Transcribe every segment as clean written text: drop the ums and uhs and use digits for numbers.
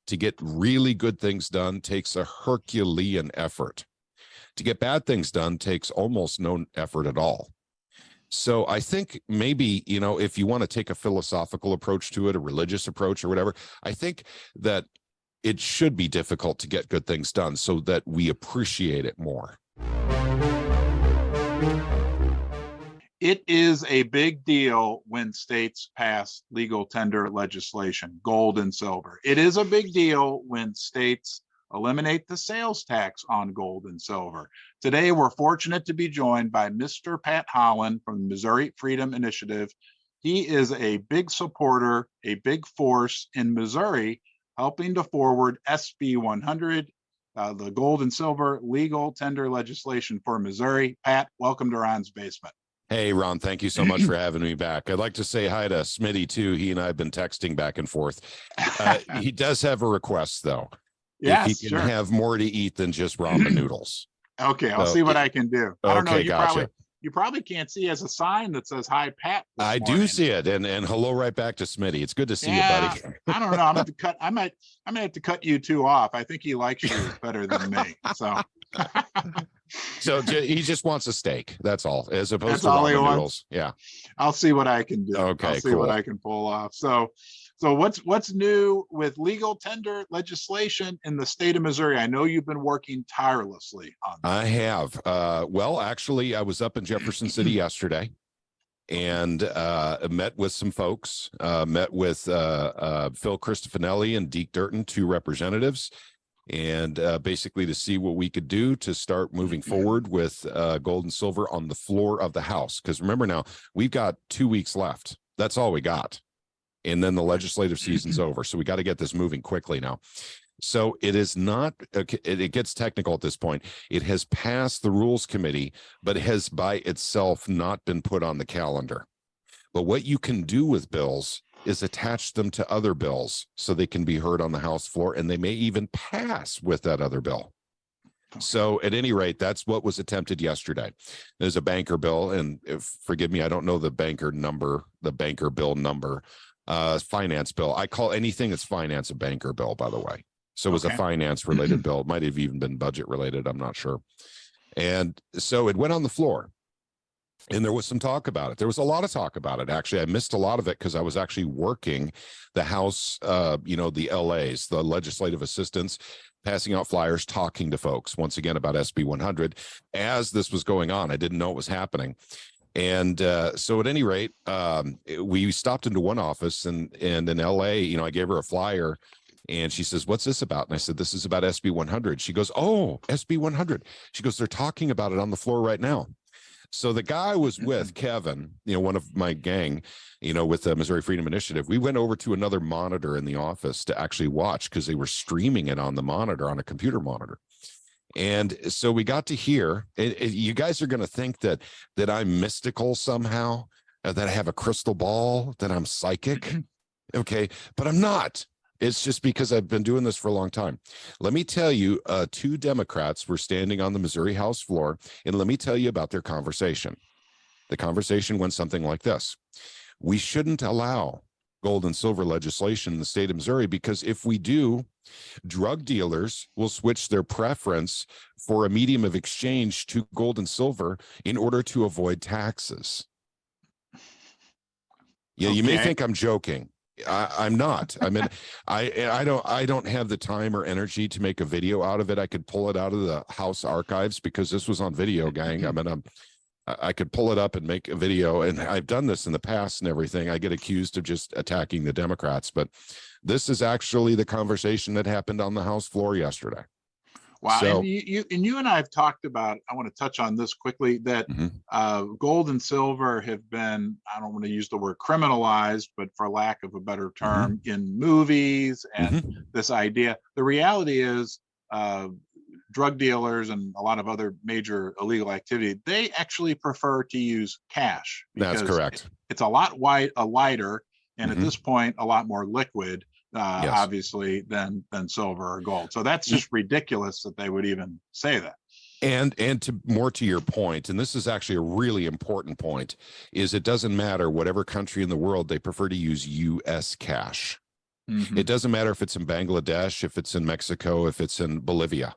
To get really good things done takes a Herculean effort. To get bad things done takes almost no effort at all. So I think maybe, if you want to take a philosophical approach to it, a religious approach or whatever, I think that it should be difficult to get good things done so that we appreciate it more. It is a big deal when states pass legal tender legislation, gold and silver. It is a big deal when states eliminate the sales tax on gold and silver. Today, we're fortunate to be joined by Mr. Pat Holland from the Missouri Freedom Initiative. He is a big supporter, a big force in Missouri, helping to forward SB 100, the gold and silver legal tender legislation for Missouri. Pat, welcome to Ron's Basement. Hey, Ron, thank you so much for having me back. I'd like to say hi to Smitty, too. He and I have been texting back and forth. He does have a request, though. Yes, if he can have more to eat than just ramen noodles. Okay, I'll see what I can do. I don't know. You probably can't see as a sign that says "Hi, Pat." I do see it, and hello right back to Smitty. It's good to see you, buddy. I don't know. I'm going to cut. I might have to cut you two off. I think he likes you better than me. So. So he just wants a steak. That's all, as opposed to ramen noodles. Yeah. I'll see what I can do. Okay, I'll see what I can pull off. So what's new with legal tender legislation in the state of Missouri? I know you've been working tirelessly on that. I have. Well, actually, I was up in Jefferson City yesterday and met with some folks, met with Phil Cristofanelli and Deke Durton, two representatives, and basically to see what we could do to start moving forward with gold and silver on the floor of the House. Because remember now, we've got 2 weeks left. That's all we got. And then the legislative season's over. So we got to get this moving quickly now. So it is not, it gets technical at this point. It has passed the Rules Committee, but has by itself not been put on the calendar. But what you can do with bills is attach them to other bills so they can be heard on the House floor, and they may even pass with that other bill. So at any rate, that's what was attempted yesterday. There's a banker bill, and forgive me, I don't know the banker bill number, finance bill. I call anything that's finance a banker bill, by the way. So it was a finance related bill. It might have even been budget related. I'm not sure. And so it went on the floor. And there was some talk about it. There was a lot of talk about it. Actually, I missed a lot of it because I was actually working the House, the LAs, the legislative assistants, passing out flyers, talking to folks once again about SB 100 as this was going on. I didn't know it was happening. And so at any rate, we stopped into one office and in LA, I gave her a flyer and she says, "What's this about?" And I said, "This is about SB 100. She goes, "Oh, SB 100. She goes, "They're talking about it on the floor right now." So the guy was with Kevin, one of my gang, with the Missouri Freedom Initiative. We went over to another monitor in the office to actually watch because they were streaming it on the monitor, on a computer monitor. And so we got to hear, you guys are going to think that I'm mystical somehow, that I have a crystal ball, that I'm psychic. Okay, but I'm not. It's just because I've been doing this for a long time. Let me tell you, two Democrats were standing on the Missouri House floor, and let me tell you about their conversation. The conversation went something like this. We shouldn't allow gold and silver legislation in the state of Missouri because if we do, drug dealers will switch their preference for a medium of exchange to gold and silver in order to avoid taxes. Yeah, you may think I'm joking. I'm not. I mean, I don't have the time or energy to make a video out of it. I could pull it out of the House archives because this was on video, gang. I mean, I could pull it up and make a video, and I've done this in the past and everything. I get accused of just attacking the Democrats, but this is actually the conversation that happened on the House floor yesterday. Wow. So, and you and I have talked about, I want to touch on this quickly, that gold and silver have been, I don't want to use the word criminalized, but for lack of a better term, in movies and this idea. The reality is drug dealers and a lot of other major illegal activity, they actually prefer to use cash. That's correct. It's a lot lighter, and at this point, a lot more liquid. Obviously than silver or gold. So that's just ridiculous that they would even say that. And to your point, and this is actually a really important point, is it doesn't matter whatever country in the world, they prefer to use U.S. cash. Mhm. It doesn't matter if it's in Bangladesh, if it's in Mexico, if it's in Bolivia.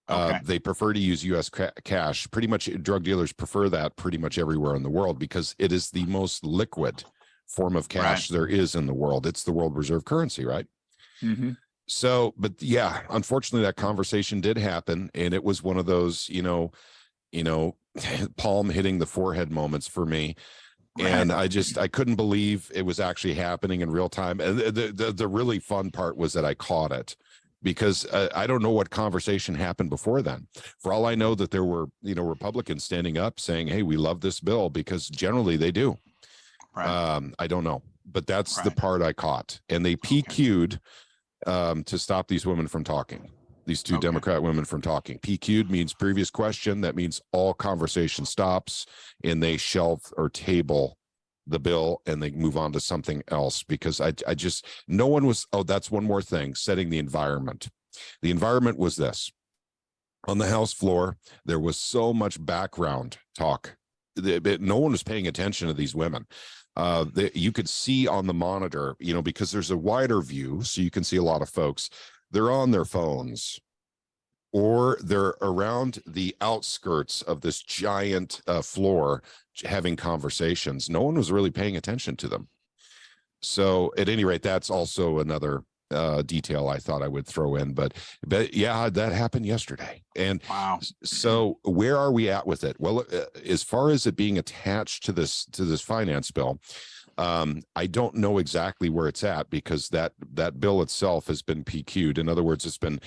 Okay. They prefer to use U.S. cash. Pretty much drug dealers prefer that pretty much everywhere in the world because it is the most liquid form of cash there is in the world. It's the world reserve currency, right? Mm-hmm. So, but yeah, unfortunately that conversation did happen, and it was one of those, palm hitting the forehead moments for me. And I couldn't believe it was actually happening in real time. And the really fun part was that I caught it, because I don't know what conversation happened before then. For all I know, that there were, Republicans standing up saying, hey, we love this bill, because generally they do. Right. I don't know, but that's the Right. part I caught. And they PQ'd to stop these women from talking. These two Okay. Democrat women from talking. PQ'd means previous question. That means all conversation stops, and they shelve or table the bill and they move on to something else, because I just, no one was, oh, that's one more thing, setting the environment. The environment was this. On the House floor, there was so much background talk. No one was paying attention to these women. You could see on the monitor, because there's a wider view, so you can see a lot of folks. They're on their phones, or they're around the outskirts of this giant floor having conversations. No one was really paying attention to them. So at any rate, that's also another detail I thought I would throw in. But yeah, that happened yesterday. And Wow. so where are we at with it? Well, as far as it being attached to this finance bill, I don't know exactly where it's at, because that bill itself has been PQ'd. In other words, it's been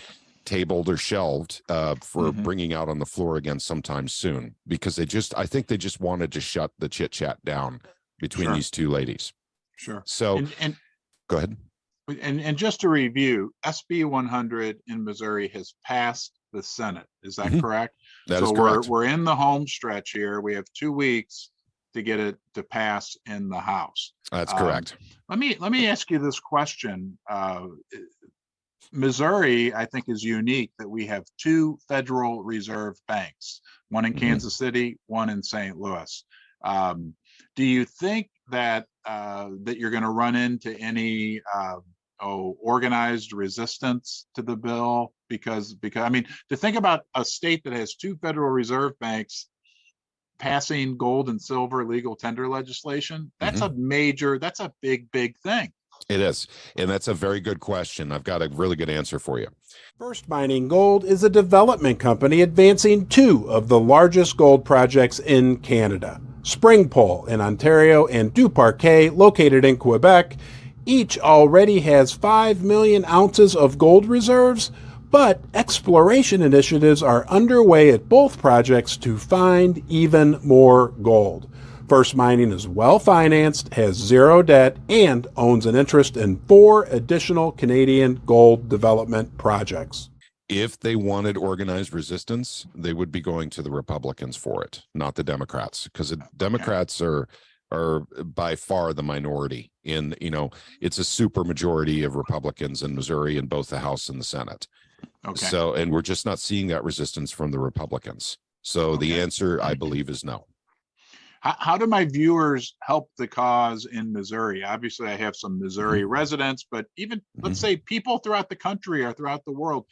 tabled or shelved for bringing out on the floor again sometime soon, because I think they just wanted to shut the chit chat down between these two ladies. Sure. So And go ahead. And just to review, SB 100 in Missouri has passed the Senate. Is that correct? That so is correct. we're in the home stretch here. We have 2 weeks to get it to pass in the House. That's correct. Let me ask you this question. Missouri, I think, is unique that we have 2 Federal Reserve banks, one in Kansas City, one in St. Louis. Do you think that that you're going to run into any organized resistance to the bill? Because I mean, to think about a state that has 2 Federal Reserve banks passing gold and silver legal tender legislation, that's that's a big thing. It is. And that's a very good question. I've got a really good answer for you. First Mining Gold is a development company advancing 2 of the largest gold projects in Canada. Springpole in Ontario and Duparquet, located in Quebec, each already has 5 million ounces of gold reserves, but exploration initiatives are underway at both projects to find even more gold. First Mining is well-financed, has 0 debt, and owns an interest in 4 additional Canadian gold development projects. If they wanted organized resistance, they would be going to the Republicans for it, not the Democrats, because the Democrats are by far the minority in, it's a super majority of Republicans in Missouri in both the House and the Senate. Okay. So, and we're just not seeing that resistance from the Republicans. So the answer, I believe, is no. How do my viewers help the cause in Missouri? Obviously, I have some Missouri residents, but even let's say people throughout the country or throughout the world,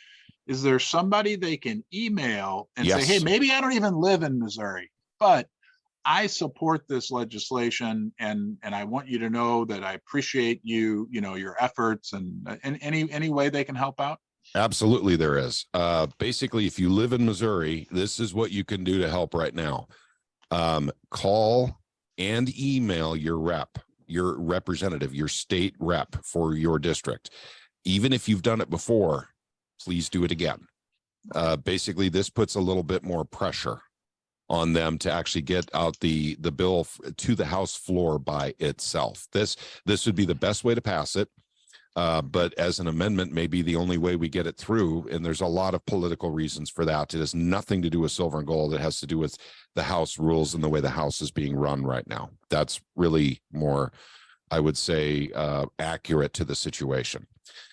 is there somebody they can email and say, hey, maybe I don't even live in Missouri, but I support this legislation, and I want you to know that I appreciate your efforts, and any way they can help out? Absolutely, there is. Basically, if you live in Missouri, this is what you can do to help right now. Call and email your representative, your state rep for your district. Even if you've done it before, please do it again. Basically, this puts a little bit more pressure on them to actually get out the bill to the House floor by itself. This would be the best way to pass it. But as an amendment may be the only way we get it through, and there's a lot of political reasons for that. It has nothing to do with silver and gold. It has to do with the House rules and the way the House is being run right now. That's really more, I would say, accurate to the situation.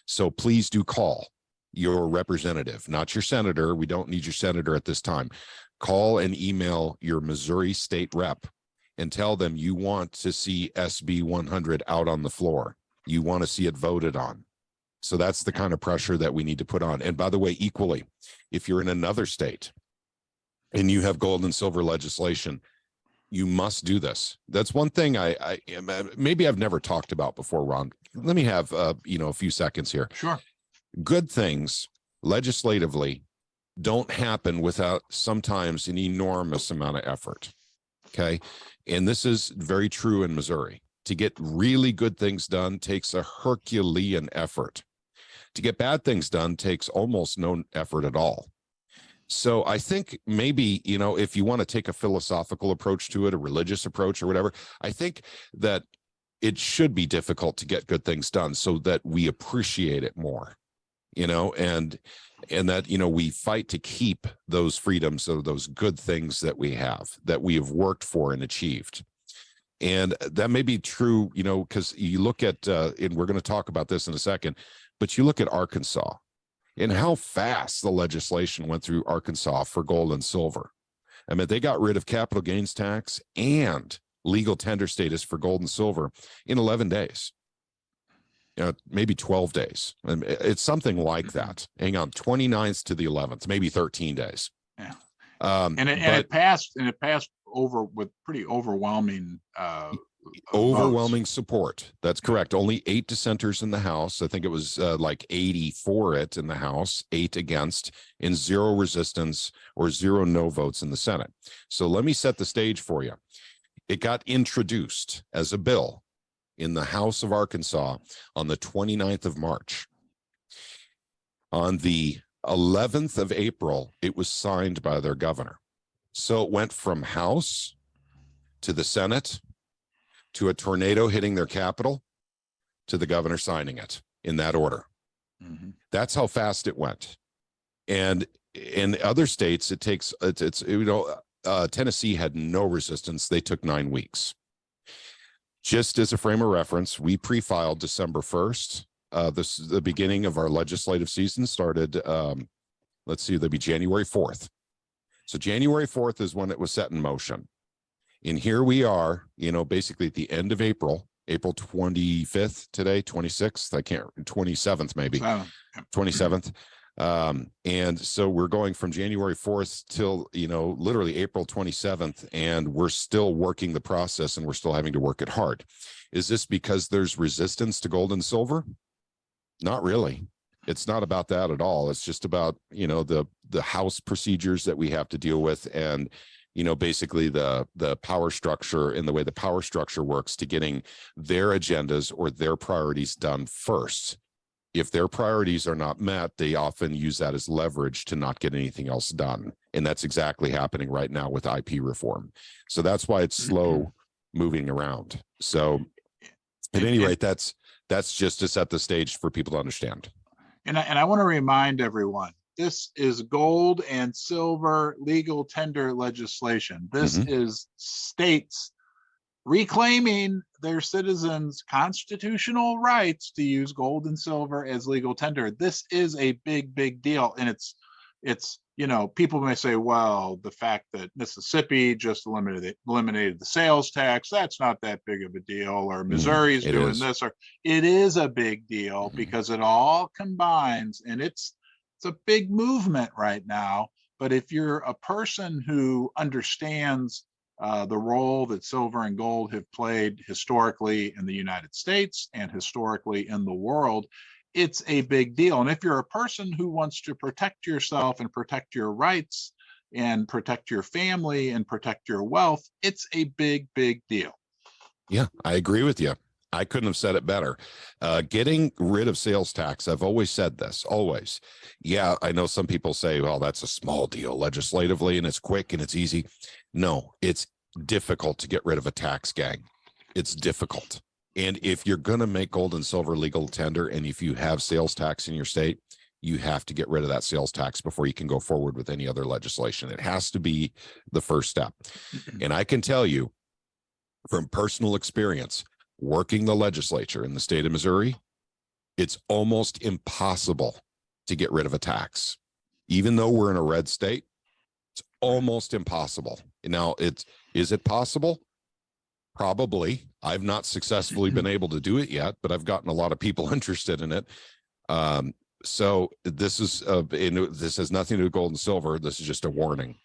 So please do call your representative, not your senator. We don't need your senator at this time. Call and email your Missouri state rep and tell them you want to see SB 100 out on the floor. You want to see it voted on. So that's the kind of pressure that we need to put on. And by the way, equally, if you're in another state and you have gold and silver legislation, you must do this. That's one thing I maybe I've never talked about before, Ron. Let me have a few seconds here. Sure. Good things legislatively don't happen without sometimes an enormous amount of effort. Okay. And this is very true in Missouri. To get really good things done takes a Herculean effort. To get bad things done takes almost no effort at all. So I think maybe, if you want to take a philosophical approach to it, a religious approach or whatever, I think that it should be difficult to get good things done so that we appreciate it more, and that, we fight to keep those freedoms or those good things that we have worked for and achieved. And that may be true, because you look at, and we're going to talk about this in a second, but you look at Arkansas and how fast the legislation went through Arkansas for gold and silver. I mean, they got rid of capital gains tax and legal tender status for gold and silver in 11 days. Maybe 12 days. And it's something like that. Hang on, 29th to the 11th, maybe 13 days. Yeah. And it passed over with pretty overwhelming overwhelming support. That's correct. Only 8 dissenters in the House. I think it was like 80 for it in the House, 8 against, and 0 resistance or 0 no votes in the Senate. So let me set the stage for you. It got introduced as a bill in the House of Arkansas on the 29th of March. On the 11th of April, it was signed by their governor. So it went from House to the Senate to a tornado hitting their capital to the governor signing it in that order. Mm-hmm. That's how fast it went. And in other states, it takes, Tennessee had no resistance. They took 9 weeks. Just as a frame of reference, we pre-filed December 1st. The beginning of our legislative season started, that'd be January 4th. So January 4th is when it was set in motion. And here we are, basically at the end of April 25th today, 26th, 27th maybe, 27th. And so we're going from January 4th till, literally April 27th, and we're still working the process and we're still having to work it hard. Is this because there's resistance to gold and silver? Not really. It's not about that at all. It's just about, the House procedures that we have to deal with, and basically the power structure and the way the power structure works to getting their agendas or their priorities done first. If their priorities are not met, they often use that as leverage to not get anything else done. And that's exactly happening right now with IP reform. So that's why it's slow moving around. So at any rate, that's just to set the stage for people to understand. And I want to remind everyone, this is gold and silver legal tender legislation. This is states reclaiming their citizens' constitutional rights to use gold and silver as legal tender. This is a big, big deal. And it's people may say, well, the fact that Mississippi just eliminated the sales tax, that's not that big of a deal, or Missouri's doing this, or it is a big deal because it all combines, and it's a big movement right now. But if you're a person who understands the role that silver and gold have played historically in the United States and historically in the world, it's a big deal. And if you're a person who wants to protect yourself and protect your rights and protect your family and protect your wealth, it's a big, big deal. Yeah, I agree with you. I couldn't have said it better. Getting rid of sales tax, I've always said this, always. Yeah, I know some people say, well, that's a small deal legislatively and it's quick and it's easy. No, it's difficult to get rid of a tax gang. It's difficult. And if you're going to make gold and silver legal tender, and if you have sales tax in your state, you have to get rid of that sales tax before you can go forward with any other legislation. It has to be the first step. And I can tell you from personal experience, working the legislature in the state of Missouri, it's almost impossible to get rid of a tax. Even though we're in a red state, it's almost impossible. Now, is it possible? Probably. I've not successfully been able to do it yet, but I've gotten a lot of people interested in it. So this is this has nothing to do with gold and silver. This is just a warning.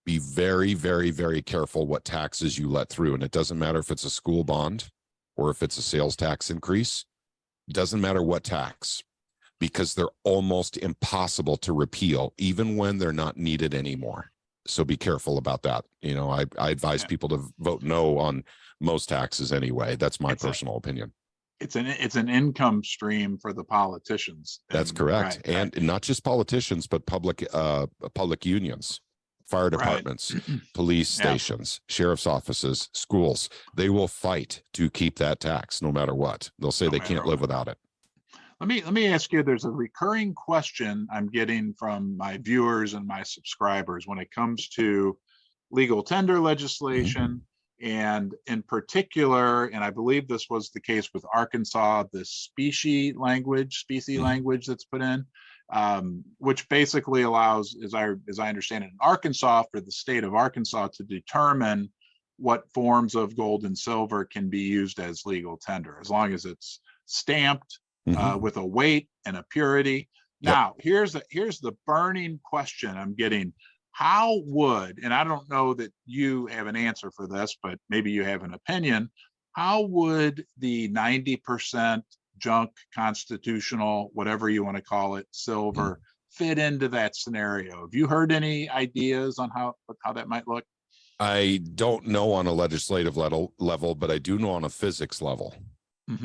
Be very, very, very careful what taxes you let through. And it doesn't matter if it's a school bond or if it's a sales tax increase. It doesn't matter what tax, because they're almost impossible to repeal, even when they're not needed anymore. So be careful about that. I advise people to vote no on most taxes anyway. That's my personal opinion. It's an income stream for the politicians. That's correct. Right, and not just politicians, but public unions, fire departments, police stations, sheriff's offices, schools. They will fight to keep that tax no matter what. They'll say they can't live without it. Let me ask you, there's a recurring question I'm getting from my viewers and my subscribers when it comes to legal tender legislation, and in particular, and I believe this was the case with Arkansas, the specie language that's put in, which basically allows, as I understand it, in Arkansas, for the state of Arkansas to determine what forms of gold and silver can be used as legal tender, as long as it's stamped with a weight and a purity. Now, here's the burning question I'm getting. How would, and I don't know that you have an answer for this, but maybe you have an opinion, how would the 90% junk constitutional, whatever you want to call it, silver fit into that scenario? Have you heard any ideas on how that might look? I don't know on a legislative level, but I do know on a physics level.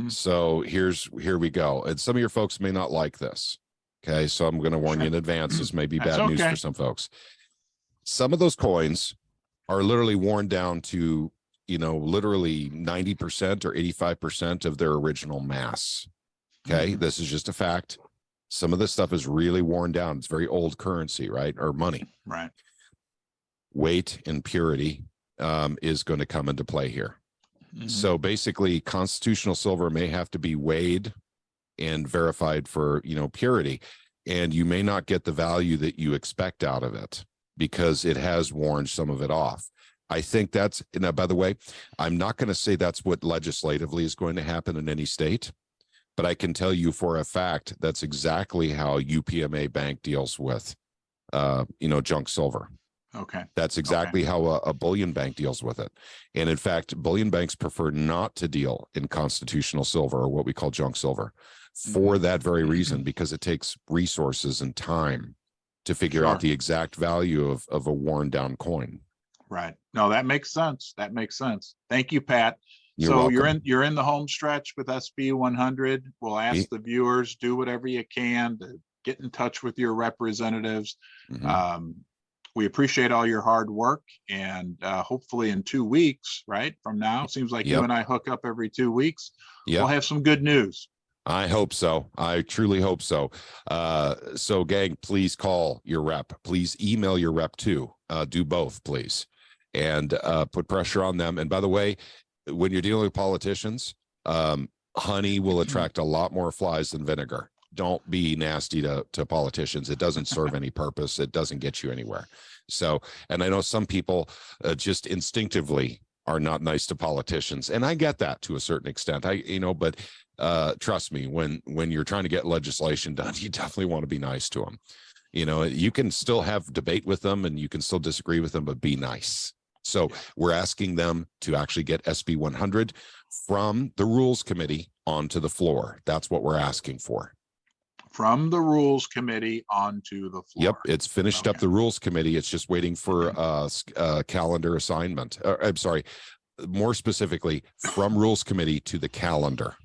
So here we go. And some of your folks may not like this. Okay. So I'm going to warn you in advance. This may be bad news for some folks. Some of those coins are literally worn down to, literally 90% or 85% of their original mass. Okay. This is just a fact. Some of this stuff is really worn down. It's very old currency, right? Or money. Right. Weight and purity is going to come into play here. So basically, constitutional silver may have to be weighed and verified for, purity, and you may not get the value that you expect out of it because it has worn some of it off. I think that's, now, by the way, I'm not going to say that's what legislatively is going to happen in any state, but I can tell you for a fact that's exactly how UPMA Bank deals with, junk silver. Okay. That's exactly how a bullion bank deals with it. And in fact, bullion banks prefer not to deal in constitutional silver, or what we call junk silver, for that very reason, because it takes resources and time to figure out the exact value of a worn down coin. Right. No, that makes sense. That makes sense. Thank you, Pat. You're welcome. You're in the home stretch with SB 100. We'll ask the viewers, do whatever you can to get in touch with your representatives. We appreciate all your hard work, and hopefully in 2 weeks, right from now, seems like you and I hook up every 2 weeks. We'll have some good news. I hope so. I truly hope so. So gang, please call your rep. Please email your rep too. Do both, please. And put pressure on them. And by the way, when you're dealing with politicians, honey will attract a lot more flies than vinegar. Don't be nasty to politicians. It doesn't serve any purpose. It doesn't get you anywhere. So, and I know some people just instinctively are not nice to politicians, and I get that to a certain extent. But trust me, when you're trying to get legislation done, you definitely want to be nice to them. You can still have debate with them, and you can still disagree with them, but be nice. So we're asking them to actually get SB 100 from the Rules Committee onto the floor. That's what we're asking for. From the Rules Committee onto the floor. Yep, it's finished up the Rules Committee. It's just waiting for calendar assignment. I'm sorry, more specifically, from Rules Committee to the calendar.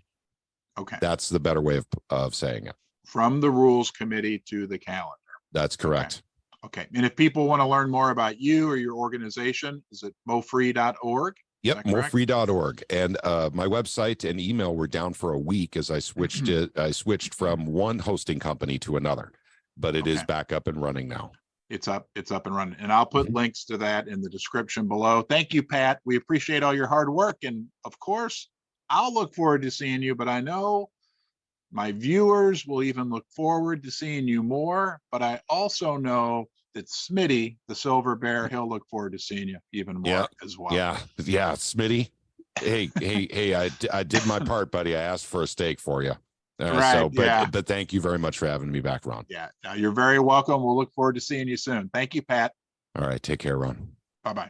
Okay. That's the better way of saying it. From the Rules Committee to the calendar. That's correct. Okay. And if people want to learn more about you or your organization, is it mofree.org? Yep, morefree.org. And my website and email were down for a week as I switched I switched from one hosting company to another, but it is back up and running now. It's up and running. And I'll put links to that in the description below. Thank you, Pat. We appreciate all your hard work. And of course, I'll look forward to seeing you, but I know my viewers will even look forward to seeing you more. But I also know it's Smitty, the silver bear. He'll look forward to seeing you even more as well. Yeah. Smitty. Hey, I did my part, buddy. I asked for a steak for you. But thank you very much for having me back, Ron. Yeah, you're very welcome. We'll look forward to seeing you soon. Thank you, Pat. All right. Take care, Ron. Bye-bye.